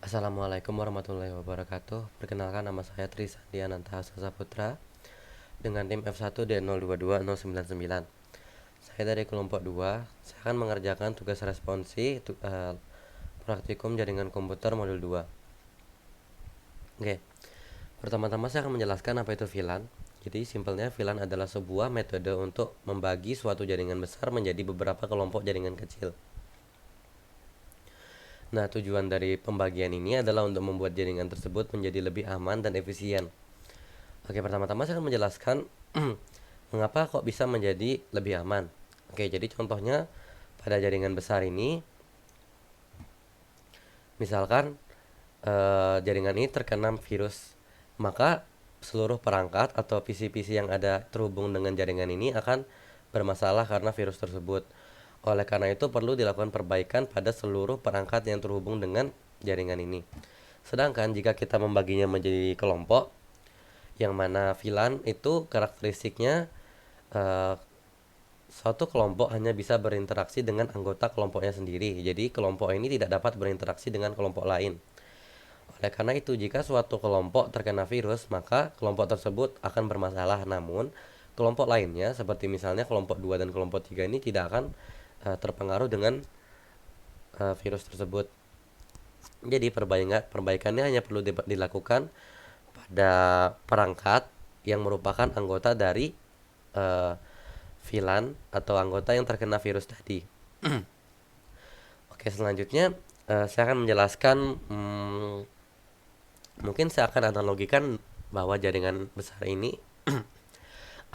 Assalamualaikum warahmatullahi wabarakatuh. Perkenalkan, nama saya Tri Sandiananta Sasaputra dengan tim F1D022099. Saya dari kelompok 2. Saya akan mengerjakan tugas responsi praktikum jaringan komputer modul 2. Oke. Pertama-tama saya akan menjelaskan apa itu VLAN. Jadi simpelnya VLAN adalah sebuah metode untuk membagi suatu jaringan besar menjadi beberapa kelompok jaringan kecil. Nah, tujuan dari pembagian ini adalah untuk membuat jaringan tersebut menjadi lebih aman dan efisien. Oke, pertama-tama saya akan menjelaskan mengapa kok bisa menjadi lebih aman. Oke, jadi contohnya pada jaringan besar ini, misalkan jaringan ini terkena virus, maka seluruh perangkat atau PC-PC yang ada terhubung dengan jaringan ini akan bermasalah karena virus tersebut. Oleh karena itu perlu dilakukan perbaikan pada seluruh perangkat yang terhubung dengan jaringan ini. Sedangkan jika kita membaginya menjadi kelompok, yang mana VLAN itu karakteristiknya eh, suatu kelompok hanya bisa berinteraksi dengan anggota kelompoknya sendiri. Jadi kelompok ini tidak dapat berinteraksi dengan kelompok lain. Oleh karena itu, jika suatu kelompok terkena virus, maka kelompok tersebut akan bermasalah. Namun, kelompok lainnya seperti misalnya kelompok 2 dan kelompok 3 ini tidak akan terpengaruh dengan virus tersebut. Jadi perbaikannya hanya perlu dilakukan pada perangkat yang merupakan anggota dari VLAN atau anggota yang terkena virus tadi. Oke, selanjutnya saya akan menjelaskan, mungkin saya akan analogikan bahwa jaringan besar ini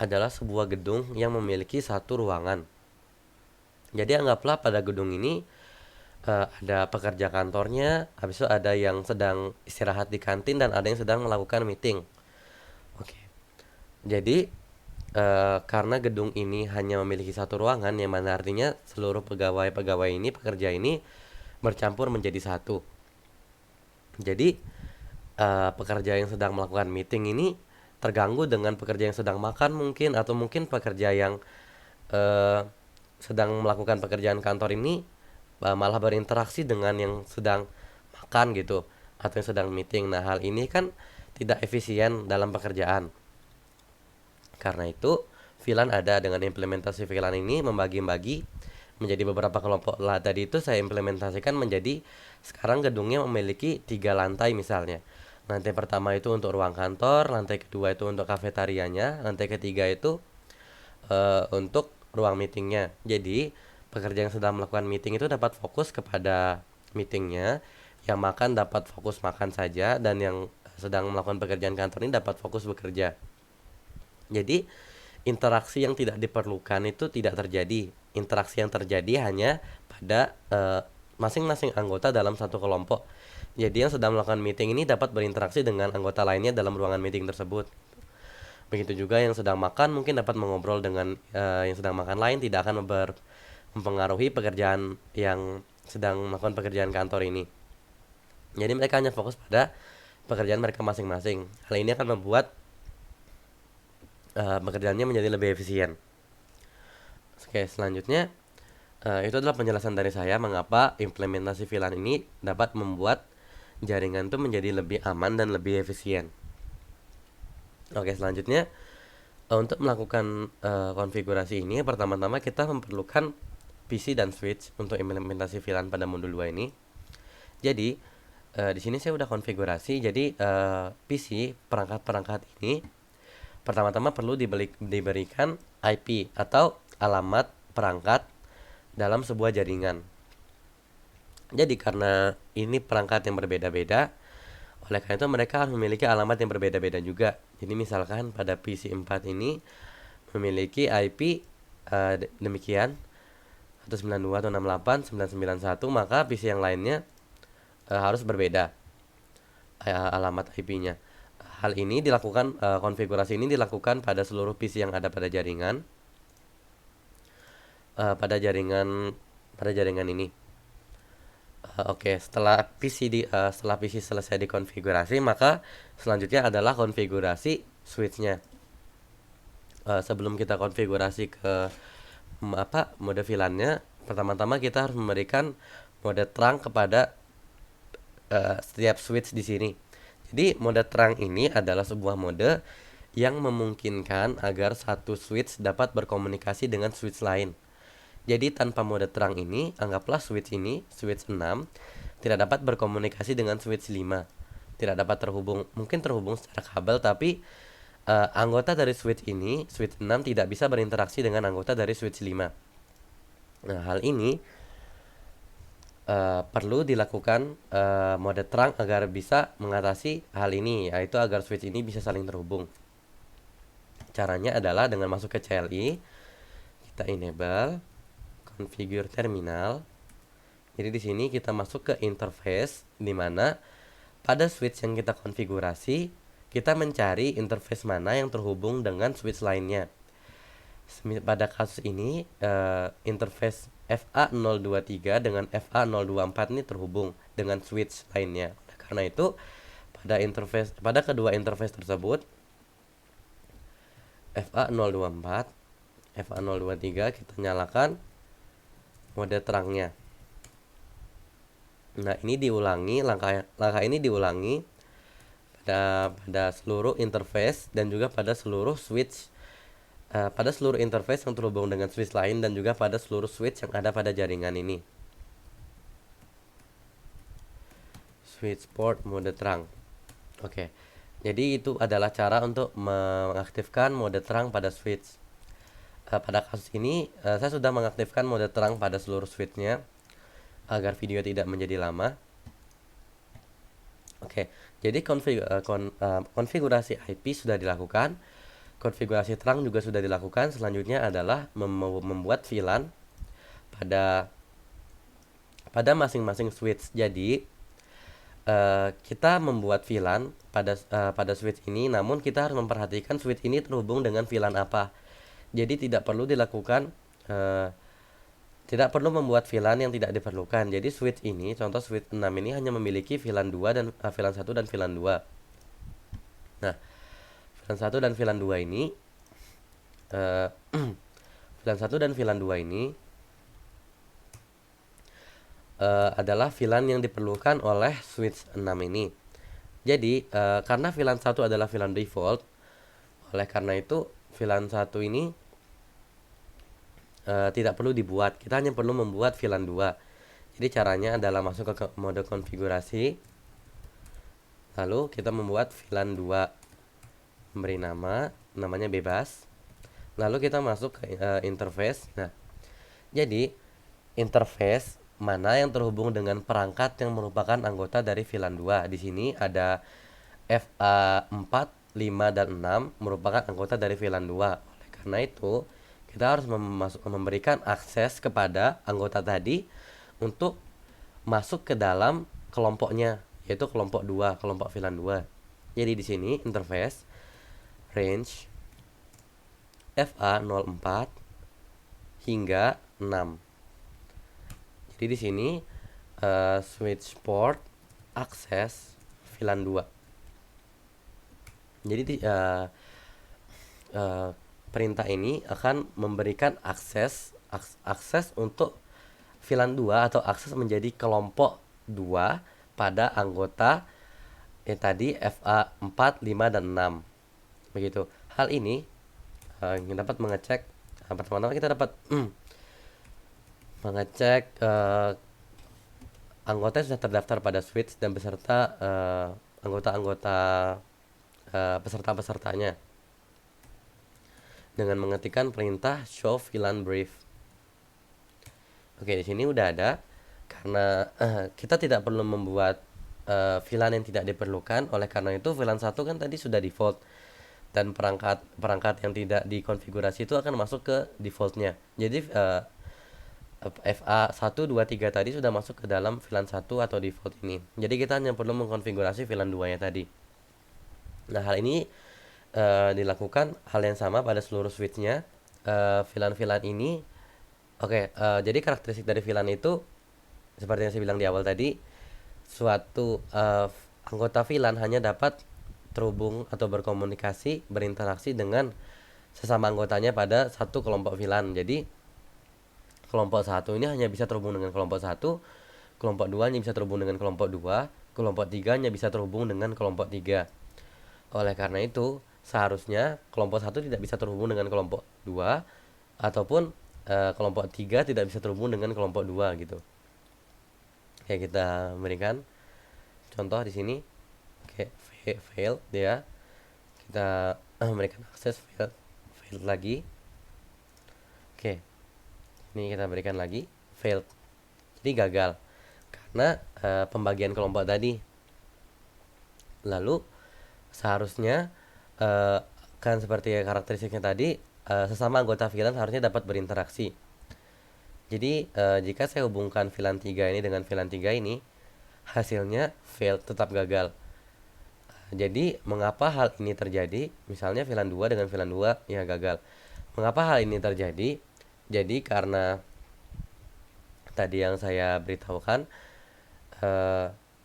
adalah sebuah gedung yang memiliki satu ruangan. Jadi anggaplah pada gedung ini ada pekerja kantornya, habis itu ada yang sedang istirahat di kantin dan ada yang sedang melakukan meeting. Oke. Jadi karena gedung ini hanya memiliki satu ruangan, yang mana artinya seluruh pegawai-pegawai ini, pekerja ini bercampur menjadi satu. Jadi pekerja yang sedang melakukan meeting ini terganggu dengan pekerja yang sedang makan mungkin, atau mungkin pekerja yang eh, sedang melakukan pekerjaan kantor ini malah berinteraksi dengan yang sedang makan gitu, atau yang sedang meeting. Nah, hal ini kan tidak efisien dalam pekerjaan. Karena itu, VLAN ada. Dengan implementasi VLAN ini membagi-bagi menjadi beberapa kelompok. Lah, tadi itu saya implementasikan menjadi sekarang gedungnya memiliki 3 lantai misalnya. Lantai pertama itu untuk ruang kantor, lantai kedua itu untuk kafetarianya, lantai ketiga itu untuk ruang meetingnya. Jadi pekerja yang sedang melakukan meeting itu dapat fokus kepada meetingnya, yang makan dapat fokus makan saja, dan yang sedang melakukan pekerjaan kantor ini dapat fokus bekerja. Jadi interaksi yang tidak diperlukan itu tidak terjadi. Interaksi yang terjadi hanya pada masing-masing anggota dalam satu kelompok. Jadi yang sedang melakukan meeting ini dapat berinteraksi dengan anggota lainnya dalam ruangan meeting tersebut. Begitu juga yang sedang makan mungkin dapat mengobrol dengan yang sedang makan lain, tidak akan mempengaruhi pekerjaan yang sedang melakukan pekerjaan kantor ini. Jadi mereka hanya fokus pada pekerjaan mereka masing-masing. Hal ini akan membuat pekerjaannya menjadi lebih efisien. Oke, selanjutnya itu adalah penjelasan dari saya mengapa implementasi VLAN ini dapat membuat jaringan itu menjadi lebih aman dan lebih efisien. Oke, selanjutnya untuk melakukan konfigurasi ini, pertama-tama kita memerlukan PC dan switch untuk implementasi VLAN pada modul 2 ini. Jadi di sini saya udah konfigurasi. Jadi PC perangkat-perangkat ini pertama-tama perlu diberikan IP atau alamat perangkat dalam sebuah jaringan. Jadi karena ini perangkat yang berbeda-beda, oleh karena itu mereka harus memiliki alamat yang berbeda-beda juga. Jadi misalkan pada PC 4 ini memiliki IP demikian 192.168.991, maka PC yang lainnya harus berbeda alamat IP-nya. Hal ini dilakukan, konfigurasi ini dilakukan pada seluruh PC yang ada pada jaringan pada jaringan ini. Oke, setelah PC selesai dikonfigurasi, maka selanjutnya adalah konfigurasi switchnya. Sebelum kita konfigurasi ke mode VLAN-nya, pertama-tama kita harus memberikan mode terang kepada setiap switch di sini. Jadi mode terang ini adalah sebuah mode yang memungkinkan agar satu switch dapat berkomunikasi dengan switch lain. Jadi tanpa mode terang ini, anggaplah switch ini, switch 6, tidak dapat berkomunikasi dengan switch 5. Tidak dapat terhubung, mungkin terhubung secara kabel, tapi anggota dari switch ini, switch 6 tidak bisa berinteraksi dengan anggota dari switch 5. Nah, hal ini perlu dilakukan mode terang agar bisa mengatasi hal ini, yaitu agar switch ini bisa saling terhubung. Caranya adalah dengan masuk ke CLI, kita enable configure terminal. Jadi di sini kita masuk ke interface, di mana pada switch yang kita konfigurasi, kita mencari interface mana yang terhubung dengan switch lainnya. Pada kasus ini interface FA023 dengan FA024 ini terhubung dengan switch lainnya. Karena itu pada kedua interface tersebut, FA024, FA023, kita nyalakan mode terangnya. Nah, ini diulangi, langkah ini diulangi pada seluruh interface dan juga pada seluruh switch, pada seluruh interface yang terhubung dengan switch lain, dan juga pada seluruh switch yang ada pada jaringan ini. Switch port mode terang. Oke. Jadi itu adalah cara untuk mengaktifkan mode terang pada switch. Pada kasus ini saya sudah mengaktifkan mode terang pada seluruh switchnya agar video tidak menjadi lama. Oke, jadi konfigurasi IP sudah dilakukan, konfigurasi terang juga sudah dilakukan. Selanjutnya adalah membuat VLAN pada masing-masing switch. Jadi kita membuat VLAN pada switch ini, namun kita harus memperhatikan switch ini terhubung dengan VLAN apa. Jadi tidak perlu membuat VLAN yang tidak diperlukan. Jadi switch ini, contoh switch 6 ini hanya memiliki VLAN 2 dan VLAN 1 dan VLAN 2. Nah, VLAN 1 dan VLAN 2 ini VLAN 1 dan VLAN 2 ini adalah VLAN yang diperlukan oleh switch 6 ini. Jadi karena VLAN 1 adalah VLAN default, oleh karena itu VLAN 1 ini tidak perlu dibuat. Kita hanya perlu membuat VLAN 2. Jadi caranya adalah masuk ke mode konfigurasi, lalu kita membuat VLAN 2, memberi namanya bebas, lalu kita masuk ke interface. Nah, jadi interface mana yang terhubung dengan perangkat yang merupakan anggota dari VLAN 2. Di sini ada FA4, 5, dan 6 merupakan anggota dari VLAN 2. Oleh karena itu, kita harus memberikan akses kepada anggota tadi untuk masuk ke dalam kelompoknya, yaitu kelompok 2, kelompok VLAN 2. Jadi di sini interface range FA04 hingga 6. Jadi di sini switch port akses VLAN 2. Jadi perintah ini akan memberikan akses untuk VLAN 2 atau akses menjadi kelompok 2 pada anggota tadi FA4, 5, dan 6. Begitu. Hal ini kita dapat mengecek, pertama-tama kita dapat mengecek anggota yang sudah terdaftar pada switch dan beserta anggota-anggota peserta-pesertanya dengan mengetikkan perintah show VLAN brief. Oke, di sini udah ada. Karena kita tidak perlu membuat VLAN yang tidak diperlukan, oleh karena itu VLAN 1 kan tadi sudah default, dan perangkat yang tidak dikonfigurasi itu akan masuk ke defaultnya. Jadi FA1, 2, 3 tadi sudah masuk ke dalam VLAN 1 atau default ini. Jadi kita hanya perlu mengkonfigurasi VLAN 2 nya tadi. Nah, hal ini dilakukan hal yang sama pada seluruh switchnya. VLAN ini jadi karakteristik dari VLAN itu seperti yang saya bilang di awal tadi, suatu anggota VLAN hanya dapat terhubung atau berkomunikasi, berinteraksi dengan sesama anggotanya pada satu kelompok VLAN. Jadi kelompok 1 ini hanya bisa terhubung dengan kelompok 1, kelompok 2 hanya bisa terhubung dengan kelompok 2, kelompok 3 hanya bisa terhubung dengan kelompok 3. Oleh karena itu, seharusnya kelompok 1 tidak bisa terhubung dengan kelompok 2, ataupun kelompok 3 tidak bisa terhubung dengan kelompok 2 gitu. Oke, kita berikan contoh di sini. Oke, fail ya. Kita memberikan akses fail lagi. Oke, ini kita berikan lagi failed. Jadi gagal karena pembagian kelompok tadi. Lalu seharusnya kan seperti karakteristiknya tadi, sesama anggota VLAN harusnya dapat berinteraksi. Jadi jika saya hubungkan VLAN 3 ini dengan VLAN 3 ini, hasilnya failed, tetap gagal. Jadi mengapa hal ini terjadi? Misalnya VLAN 2 dengan VLAN 2 ya gagal. Mengapa hal ini terjadi? Jadi karena tadi yang saya beritahukan,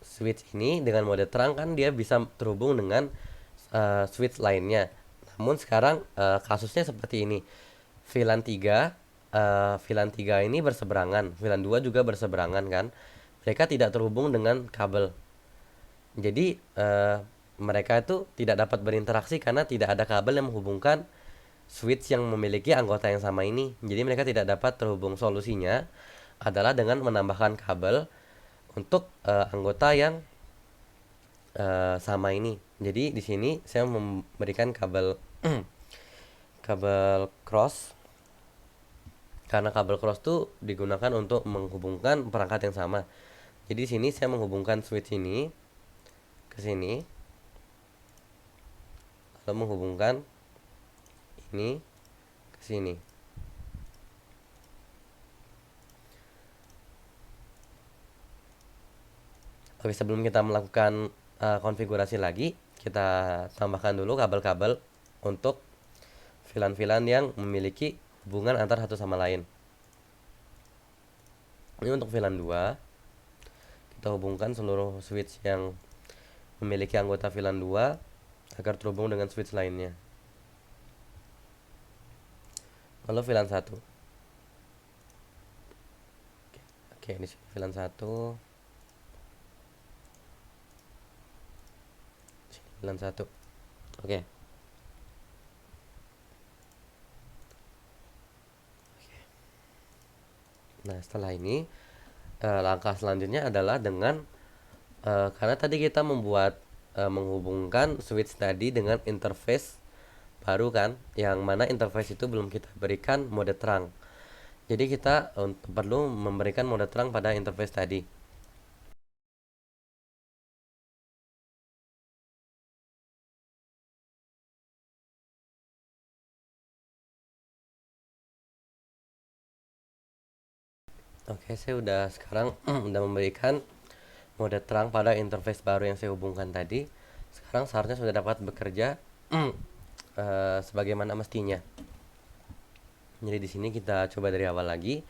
switch ini dengan mode terang kan dia bisa terhubung dengan switch lainnya. Namun sekarang kasusnya seperti ini. VLAN 3 ini berseberangan, VLAN 2 juga berseberangan kan. Mereka tidak terhubung dengan kabel. Jadi mereka itu tidak dapat berinteraksi karena tidak ada kabel yang menghubungkan switch yang memiliki anggota yang sama ini. Jadi mereka tidak dapat terhubung. Solusinya adalah dengan menambahkan kabel untuk anggota yang sama ini. Jadi di sini saya memberikan kabel kabel cross, karena kabel cross itu digunakan untuk menghubungkan perangkat yang sama. Jadi di sini saya menghubungkan switch ini ke sini, lalu menghubungkan ini ke sini. Oke, sebelum kita melakukan konfigurasi lagi, kita tambahkan dulu kabel-kabel untuk VLAN-VLAN yang memiliki hubungan antar satu sama lain. Ini untuk VLAN 2, kita hubungkan seluruh switch yang memiliki anggota VLAN 2 agar terhubung dengan switch lainnya. Lalu VLAN 1. Oke, di sini VLAN 1. VLAN 1. Oke. Nah, setelah ini langkah selanjutnya adalah dengan karena tadi kita membuat menghubungkan switch tadi dengan interface baru kan, yang mana interface itu belum kita berikan mode terang. Jadi kita perlu memberikan mode terang pada interface tadi. Oke, saya udah sekarang udah memberikan mode terang pada interface baru yang saya hubungkan tadi. Sekarang seharusnya sudah dapat bekerja sebagaimana mestinya. Jadi di sini kita coba dari awal lagi.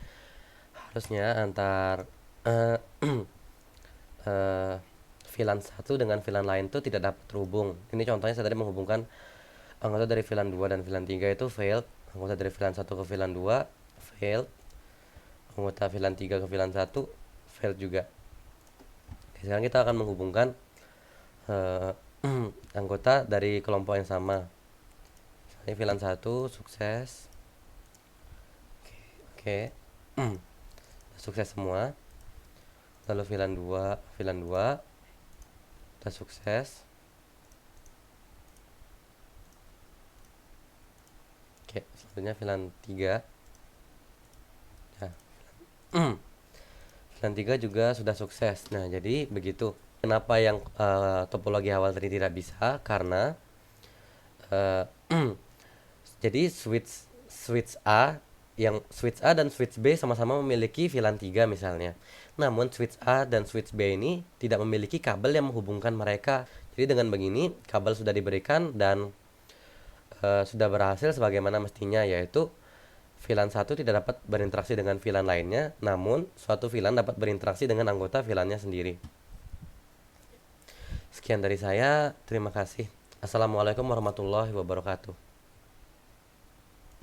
Harusnya antar VLAN 1 dengan VLAN lain itu tidak dapat terhubung. Ini contohnya saya tadi menghubungkan anggota dari VLAN 2 dan VLAN 3 itu failed. Anggota dari VLAN 1 ke VLAN 2 failed. Anggota VLAN 3 ke VLAN 1 failed juga. Oke, sekarang kita akan menghubungkan anggota dari kelompok yang sama. Misalnya VLAN 1 sukses. Oke. Sukses semua. Lalu VLAN 2 udah sukses. Oke, selanjutnya VLAN 3. Ya. VLAN 3 juga sudah sukses. Nah, jadi begitu. Kenapa yang topologi awal tadi tidak bisa? Karena jadi switch A dan switch B sama-sama memiliki VLAN 3 misalnya. Namun switch A dan switch B ini tidak memiliki kabel yang menghubungkan mereka. Jadi dengan begini kabel sudah diberikan dan sudah berhasil sebagaimana mestinya, yaitu VLAN 1 tidak dapat berinteraksi dengan VLAN lainnya, namun suatu VLAN dapat berinteraksi dengan anggota VLAN-nya sendiri. Sekian dari saya, terima kasih. Assalamualaikum warahmatullahi wabarakatuh.